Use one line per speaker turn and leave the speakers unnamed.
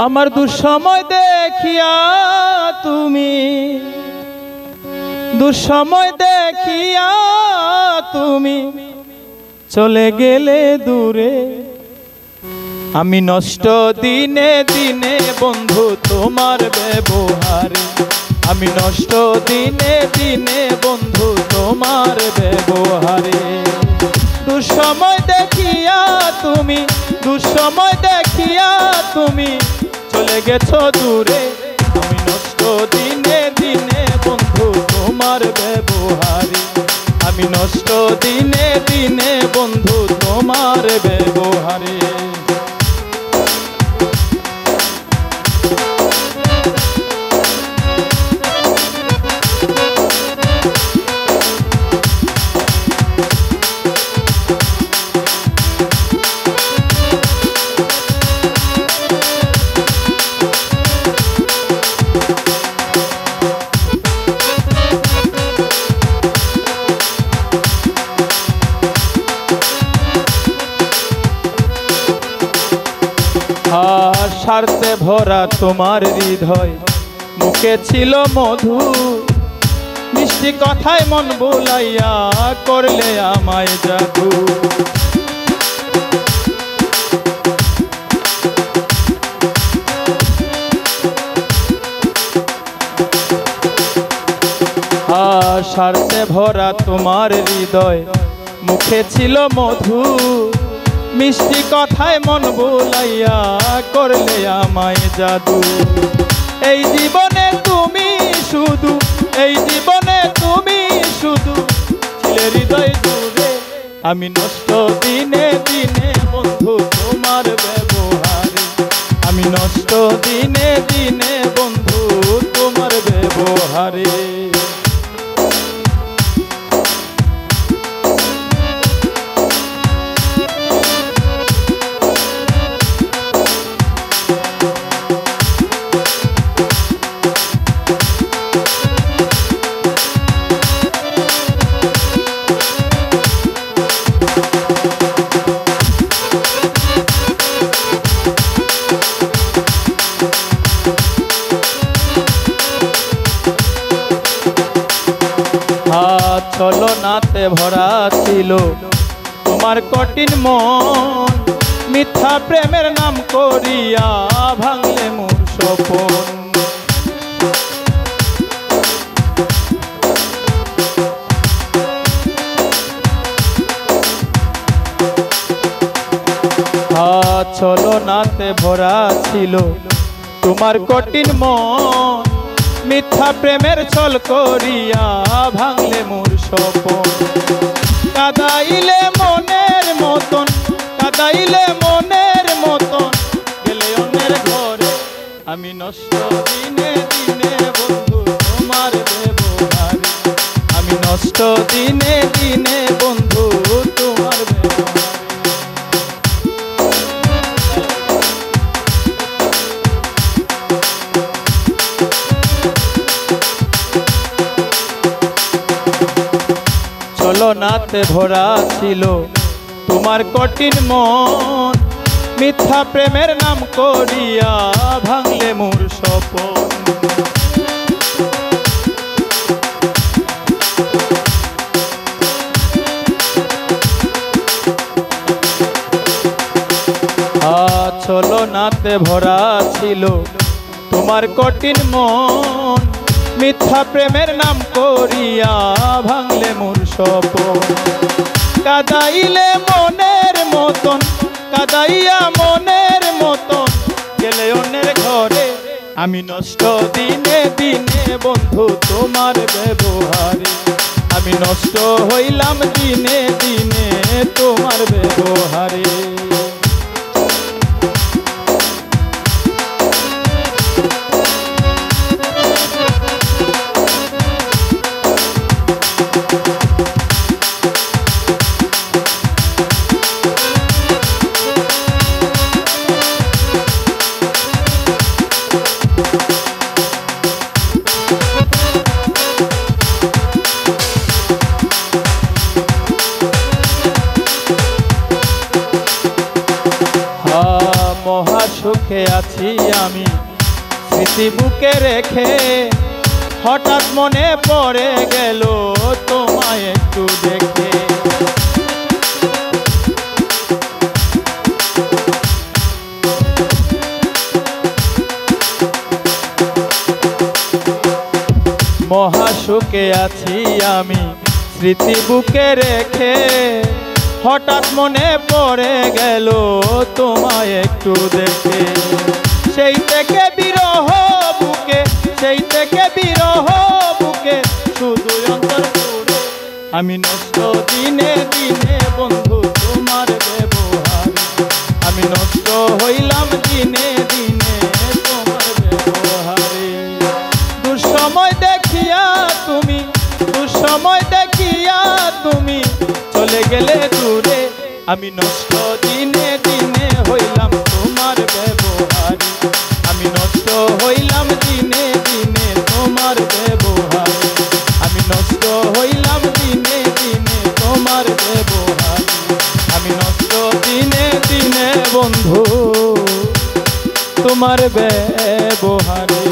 আমার দুঃসময় দেখিয়া তুমি চলে গেলে দূরে। আমি নষ্ট দিনে দিনে বন্ধু তোমার ব্যবহারে, আমি নষ্ট দিনে দিনে বন্ধু তোমার ব্যবহারে। দুঃসময় দেখিয়া তুমি চলে গেছো দূরে। আমি নষ্ট দিনে দিনে বন্ধু তোমার ব্যবহারে, আমি নষ্ট দিনে দিনে বন্ধু তোমার ব্যবহারে। স্বার্থে ভরা তোমার হৃদয়, মুখে ছিল মধু, মিষ্টি কথায় মন বুলাইয়া করলে আমায় জাদু। স্বার্থে ভরা তোমার হৃদয়, মুখে ছিল মধু, মিষ্টি কথায় মন বুলাইয়া করলে আমায় জাদু। এই জীবনে তুমি শুধু ছিলে হৃদয় জুড়ে। আমি নষ্ট দিনে দিনে বন্ধু তোমার ব্যবহারে, আমি নষ্ট দিনে দিনে বন্ধু তোমার ব্যবহারে। ছলনাতে ভরা ছিল তোমার কঠিন মন, মিথ্যা প্রেমের নাম করিয়া ভাঙলে মোর স্বপন। ছলনাতে ভরা ছিল তোমার কঠিন মন, মিথ্যা প্রেমের ছল করিয়া ভাঙলে মোর স্বপন। কাঁদাইলে মনের মতন গেলে অন্যের ঘরে। আমি নষ্ট দিনে দিনে বন্ধু তোমার ব্যবহারে, আমি নষ্ট দিনে দিনে বন্ধু তোমার ব্যবহারে। ছলনাতে ভরা ছিল তোমার কঠিন মন, মিথ্যা প্রেমের নাম করিয়া ভাঙলে মোর স্বপন। ছলনাতে ভরা ছিল তোমার কঠিন মন, মিথ্যা প্রেমের নাম করিয়া ভাঙলে মোর স্বপন। কাঁদাইয়া মনের মতন গেলে অন্যের ঘরে। আমি নষ্ট দিনে দিনে বন্ধু তোমার ব্যবহারে, আমি নষ্ট হইলাম দিনে দিনে তোমার ব্যবহারে। আছি আমি স্মৃতি বুকে রেখে, হঠাৎ মনে পড়ে গেল তোমায় একটু দেখে। মহাসুখে আছি আমি স্মৃতি বুকে রেখে, হঠাৎ মনে পড়ে গেল তোমায় একটু দেখে। সেই থেকে বিরহ বুকে, সেই থেকে বিরহ বুকে শুধু অন্তর পুরে। আমি নষ্ট দিনে দিনে বন্ধু তোমার ব্যবহারে, আমি নষ্ট হইলাম দিনে দিনে তোমার ব্যবহারে। দুঃসময় দেখিয়া তুমি, দুঃসময় দেখিয়া তুমি চলে গেলে দূরে। আমি নষ্ট দিনে দিনে হইলাম তোমার ব্যবহারে, আমি নষ্ট হইলাম দিনে দিনে তোমার ব্যবহারে, আমি নষ্ট হইলাম দিনে দিনে তোমার ব্যবহারে, আমি নষ্ট দিনে দিনে বন্ধু তোমার ব্যবহারে।